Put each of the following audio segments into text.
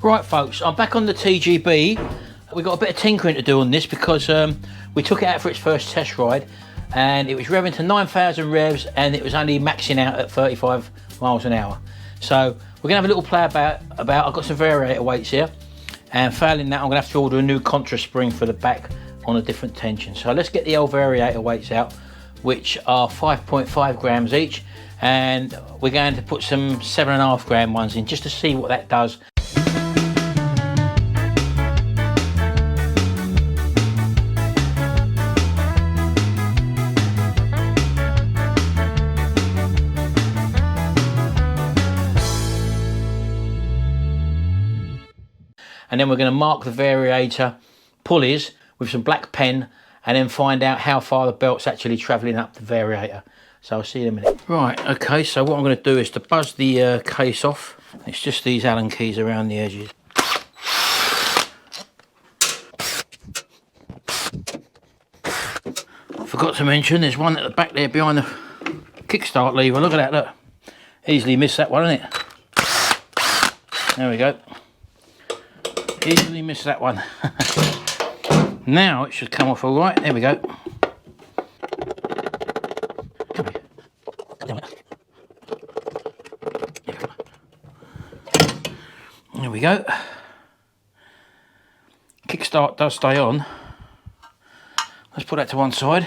Right folks, I'm back on the TGB. We've got a bit of tinkering to do on this because we took it out for its first test ride and it was revving to 9,000 revs and it was only maxing out at 35 miles an hour. So we're gonna have a little play about I've got some variator weights here, and failing that I'm gonna have to order a new Contra spring for the back on a different tension. So let's get the old variator weights out, which are 5.5 grams each, and we're going to put some 7.5 gram ones in just to see what that does. And then we're going to mark the variator pulleys with some black pen and then find out how far the belt's actually travelling up the variator. So I'll see you in a minute. Right, okay, so what I'm going to do is to buzz the case off. It's just these Allen keys around the edges. Forgot to mention there's one at the back there behind the kickstart lever. Look at that, look. Easily missed that one, isn't it? There we go. Easily missed that one. Now it should come off all right. There we go. Come here. There we go. Kickstart does stay on. Let's put that to one side.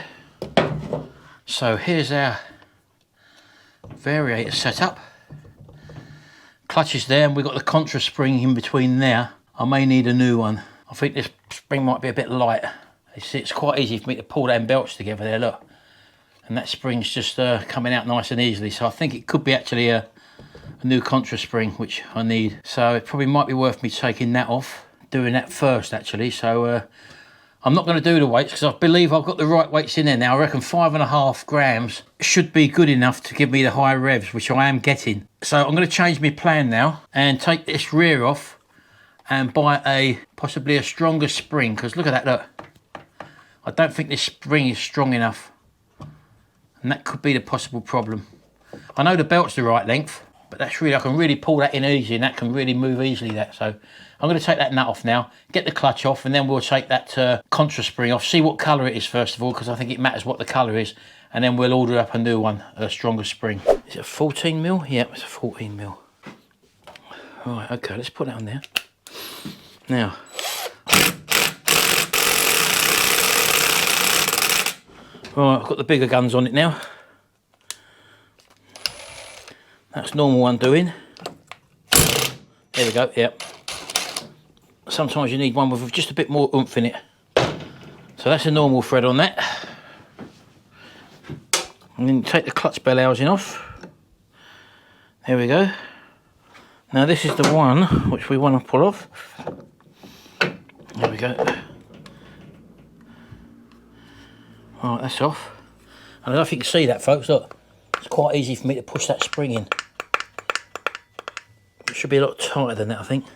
So here's our variator setup. Clutch is there, and we've got the Contra spring in between there. I may need a new one. I think this spring might be a bit light. It's quite easy for me to pull them belts together there, look. And that spring's just coming out nice and easily. So I think it could be actually a new Contra spring, which I need. So it probably might be worth me taking that off, doing that first actually. So I'm not going to do the weights because I believe I've got the right weights in there now. I reckon 5.5 grams should be good enough to give me the high revs, which I am getting. So I'm going to change my plan now and take this rear off and buy possibly a stronger spring, because look at that, look. I don't think this spring is strong enough, and that could be the possible problem. I know the belt's the right length, but that's really, I can really pull that in easy, and that can really move easily, that. So I'm going to take that nut off now, get the clutch off, and then we'll take that Contra spring off, see what colour it is first of all, because I think it matters what the colour is, and then we'll order up a new one, a stronger spring. Is it a 14 mil? Yeah, it's a 14 mil. Right, okay, let's put that on there. Now, right, I've got the bigger guns on it now. That's normal undoing. There we go, yep. Sometimes you need one with just a bit more oomph in it. So that's a normal thread on that. And then take the clutch bell housing off. There we go. Now this is the one which we want to pull off. There we go. Right, that's off. And I don't know if you can see that, folks, look. It's quite easy for me to push that spring in. It should be a lot tighter than that, I think,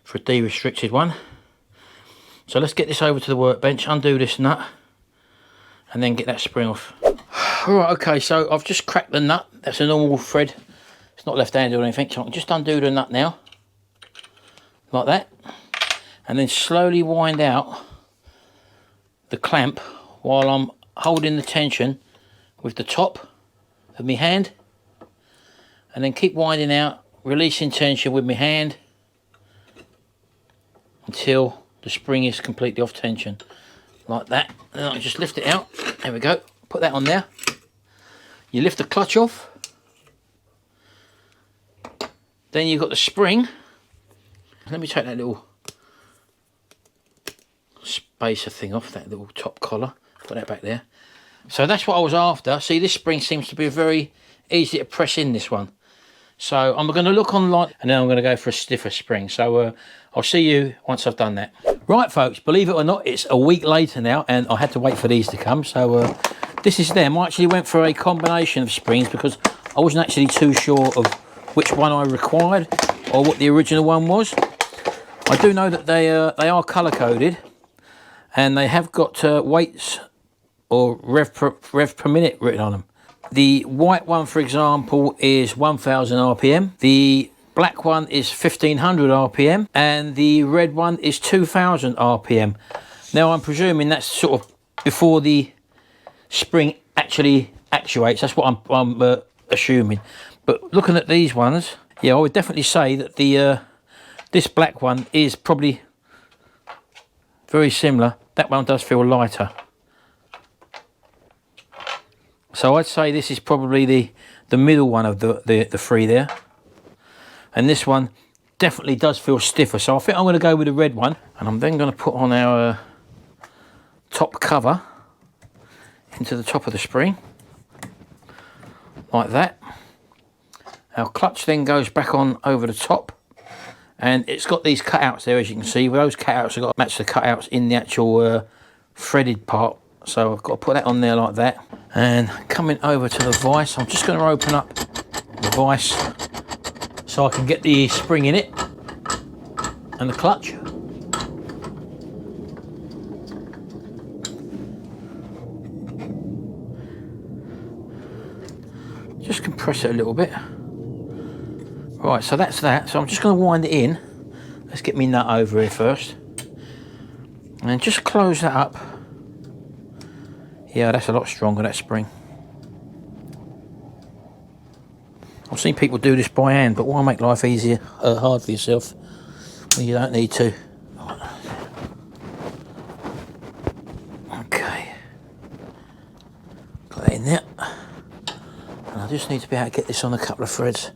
for a de-restricted one. So let's get this over to the workbench, undo this nut, and then get that spring off. Right, okay, so I've just cracked the nut. That's a normal thread. It's not left-handed or anything, so I can just undo the nut now, like that, and then slowly wind out the clamp while I'm holding the tension with the top of my hand, and then keep winding out, releasing tension with my hand until the spring is completely off tension, like that. And then I just lift it out. There we go. Put that on there. You lift the clutch off. Then you've got the spring. Let me take that little spacer thing off, that little top collar. Put that back there. So that's what I was after. See, this spring seems to be very easy to press in, this one. So I'm going to look online and then I'm going to go for a stiffer spring. So I'll see you once I've done that. Right, folks, believe it or not, it's a week later now and I had to wait for these to come. So this is them. I actually went for a combination of springs because I wasn't actually too sure of which one I required or what the original one was. I do know that they are colour coded and they have got weights or rev per minute written on them. The white one, for example, is 1000 RPM. The black one is 1500 RPM and the red one is 2000 RPM. Now I'm presuming that's sort of before the spring actually actuates. That's what I'm assuming. But looking at these ones, yeah, I would definitely say that the this black one is probably very similar. That one does feel lighter. So I'd say this is probably the middle one of the three there. And this one definitely does feel stiffer. So I think I'm going to go with the red one. And I'm then going to put on our top cover into the top of the spring. Like that. Our clutch then goes back on over the top. And it's got these cutouts there, as you can see. Those cutouts have got to match the cutouts in the actual threaded part. So I've got to put that on there like that. And coming over to the vise, I'm just going to open up the vise so I can get the spring in it and the clutch. Just compress it a little bit. Right, so that's that. So I'm just going to wind it in. Let's get me nut over here first. And just close that up. Yeah, that's a lot stronger, that spring. I've seen people do this by hand, but why make life easier, hard for yourself when you don't need to? Okay. Put that in there. And I just need to be able to get this on a couple of threads.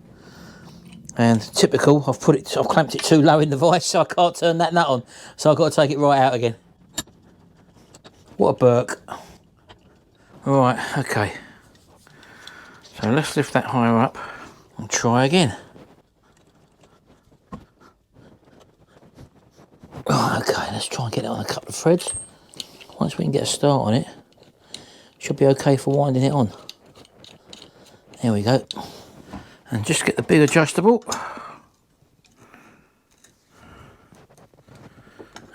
And typical, I've clamped it too low in the vise, so I can't turn that nut on. So I've got to take it right out again. What a burk. Right, okay. So let's lift that higher up and try again. Right, okay, let's try and get it on a couple of threads. Once we can get a start on it, should be okay for winding it on. There we go. And just get the big adjustable.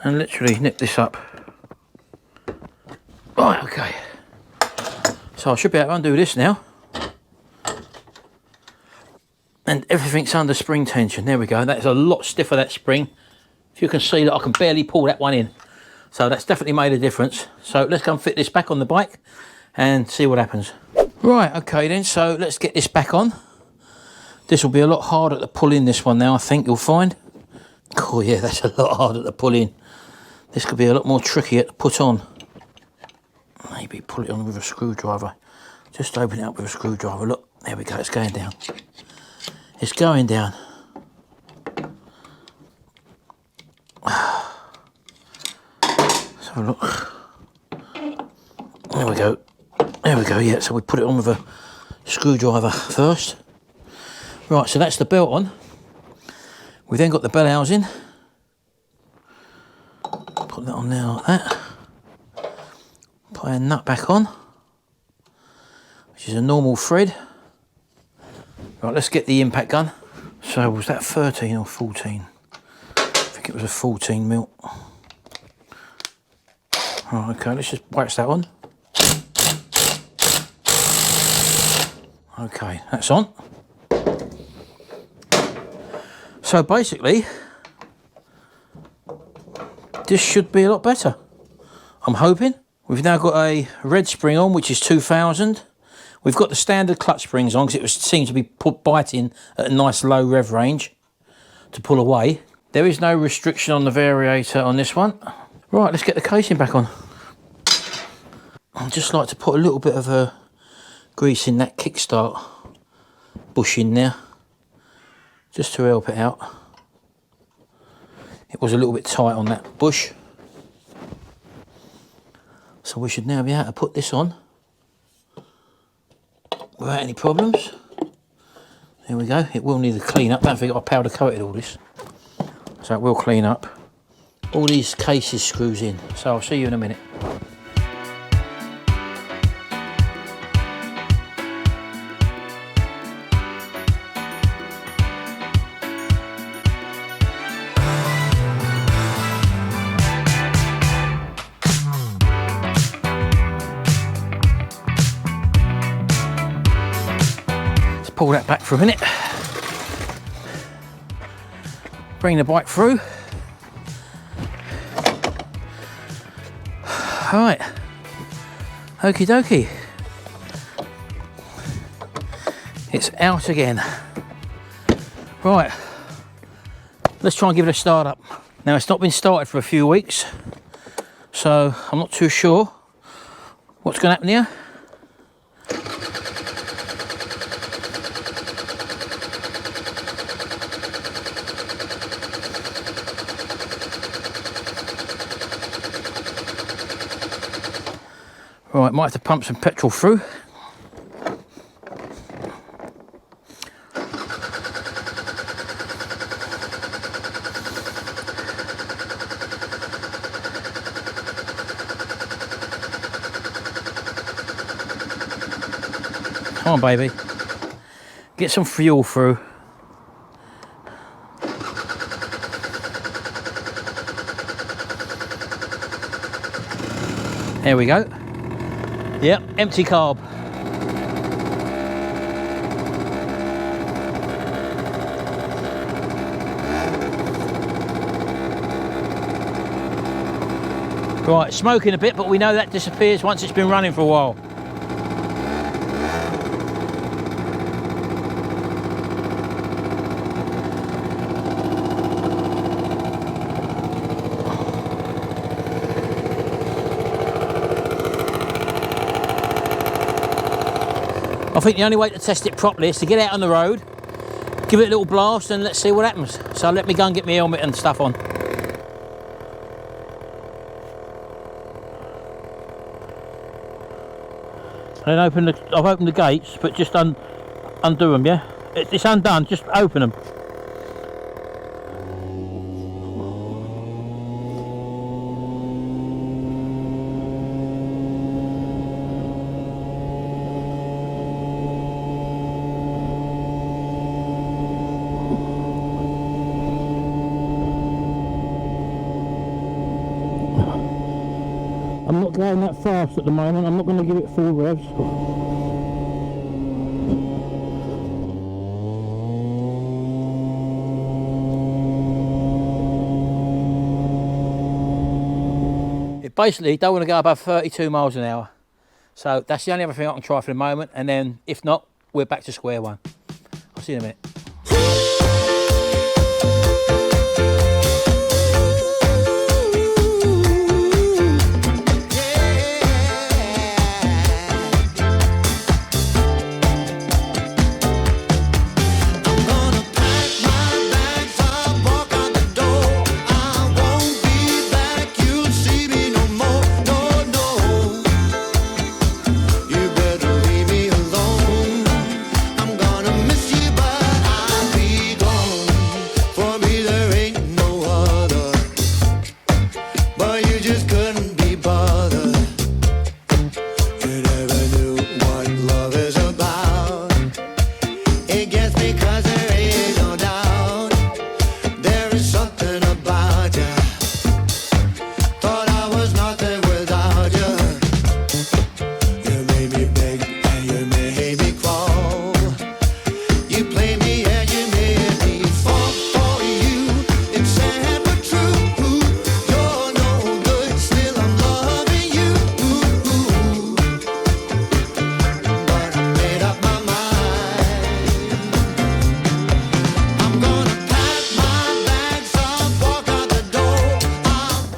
And literally nip this up. Right, okay. So I should be able to undo this now. And everything's under spring tension. There we go. That's a lot stiffer, that spring. If you can see that I can barely pull that one in. So that's definitely made a difference. So let's go and fit this back on the bike and see what happens. Right, okay then. So let's get this back on. This will be a lot harder to pull in, this one now, I think you'll find. Oh yeah, that's a lot harder to pull in. This could be a lot more trickier to put on. Maybe pull it on with a screwdriver. Just open it up with a screwdriver. Look, there we go, it's going down. It's going down. Let's have a look. There we go. There we go, yeah, so we put it on with a screwdriver first. Right, so that's the belt on. We've then got the bell housing. Put that on there like that. Put a nut back on, which is a normal thread. Right, let's get the impact gun. So was that 13 or 14? I think it was a 14 mil. Right, okay, let's just wax that on. Okay, that's on. So basically, this should be a lot better. I'm hoping. We've now got a red spring on, which is 2000. We've got the standard clutch springs on because it seems to be biting at a nice low rev range to pull away. There is no restriction on the variator on this one. Right, let's get the casing back on. I'd just like to put a little bit of grease in that kickstart bush in there, just to help it out. It was a little bit tight on that bush. So we should now be able to put this on without any problems. There we go. It will need a clean up. Don't forget I powder coated all this. So it will clean up. All these cases screws in. So I'll see you in a minute. Pull that back for a minute. bring the bike through. Right, okie dokie. It's out again. Right, let's try and give it a start up. Now it's not been started for a few weeks, so I'm not too sure what's going to happen here. Right, might have to pump some petrol through. Come on, baby. Get some fuel through. There we go. Yep, empty carb. Right, smoking a bit, but we know that disappears once it's been running for a while. I think the only way to test it properly is to get out on the road, give it a little blast, and let's see what happens. So let me go and get my helmet and stuff on. And I've opened the gates, but just undo them, yeah? It's undone, just open them. I'm not going that fast at the moment, I'm not going to give it full revs. It basically don't want to go above 32 miles an hour. So that's the only other thing I can try for the moment, and then if not, we're back to square one. I'll see you in a minute.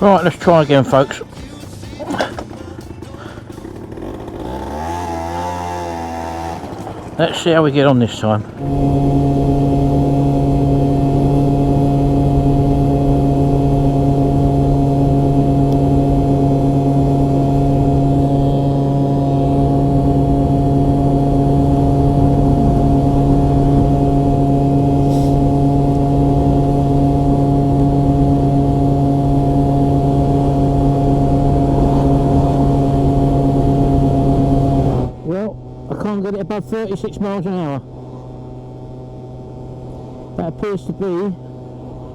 Right, let's try again, folks. Let's see how we get on this time. Get it above 36 miles an hour. That appears to be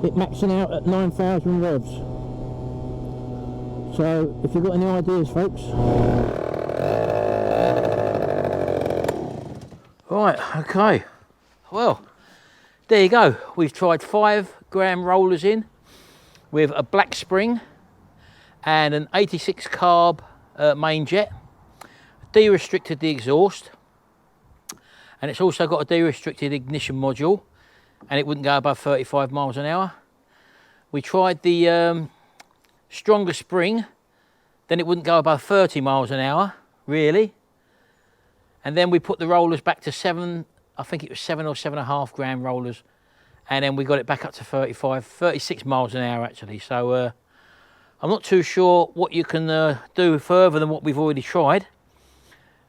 it maxing out at 9,000 revs. So if you've got any ideas, folks. Right, okay. Well, there you go. We've tried 5 gram rollers in with a black spring and an 86 carb main jet. De-restricted the exhaust, and it's also got a de-restricted ignition module, and it wouldn't go above 35 miles an hour. We tried the stronger spring, then it wouldn't go above 30 miles an hour, really. And then we put the rollers back to 7, I think it was 7 or 7.5 gram rollers, and then we got it back up to 36 miles an hour actually. So I'm not too sure what you can do further than what we've already tried,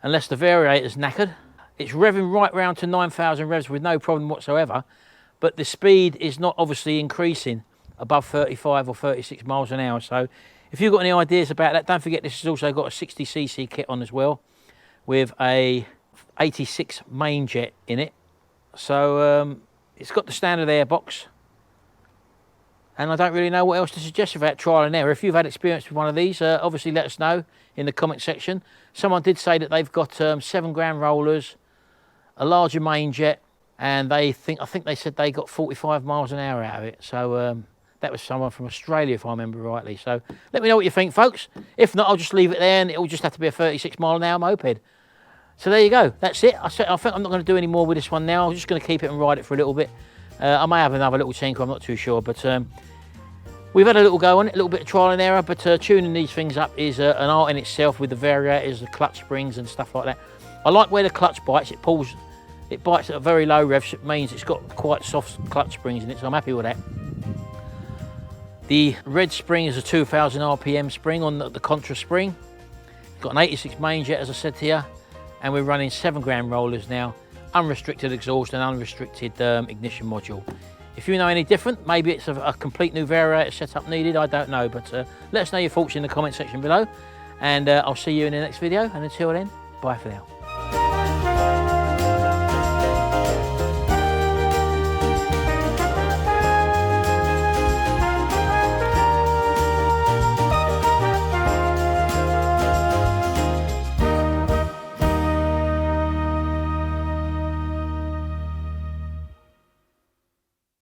unless the variator's knackered. It's revving right round to 9,000 revs with no problem whatsoever, but the speed is not obviously increasing above 35 or 36 miles an hour. So if you've got any ideas about that, don't forget this has also got a 60cc kit on as well, with a 86 main jet in it. So it's got the standard airbox, and I don't really know what else to suggest about trial and error. If you've had experience with one of these, obviously let us know in the comment section. Someone did say that they've got 7 gram rollers, a larger main jet, and I think they said they got 45 miles an hour out of it. So that was someone from Australia, if I remember rightly. So let me know what you think, folks. If not, I'll just leave it there, and it'll just have to be a 36 mile an hour moped. So there you go, that's it. I think I'm not going to do any more with this one now. I'm just going to keep it and ride it for a little bit. I may have another little tinker, I'm not too sure, but we've had a little go on it, a little bit of trial and error, but tuning these things up is an art in itself, with the variators, the clutch springs and stuff like that. I like where the clutch bites, it bites at a very low rev, so it means it's got quite soft clutch springs in it, so I'm happy with that. The red spring is a 2000 RPM spring on the Contra spring. It's got an 86 main jet, as I said here, and we're running 7 gram rollers now, unrestricted exhaust and unrestricted ignition module. If you know any different, maybe it's a complete new variator setup needed, I don't know, but let us know your thoughts in the comment section below, and I'll see you in the next video, and until then, bye for now.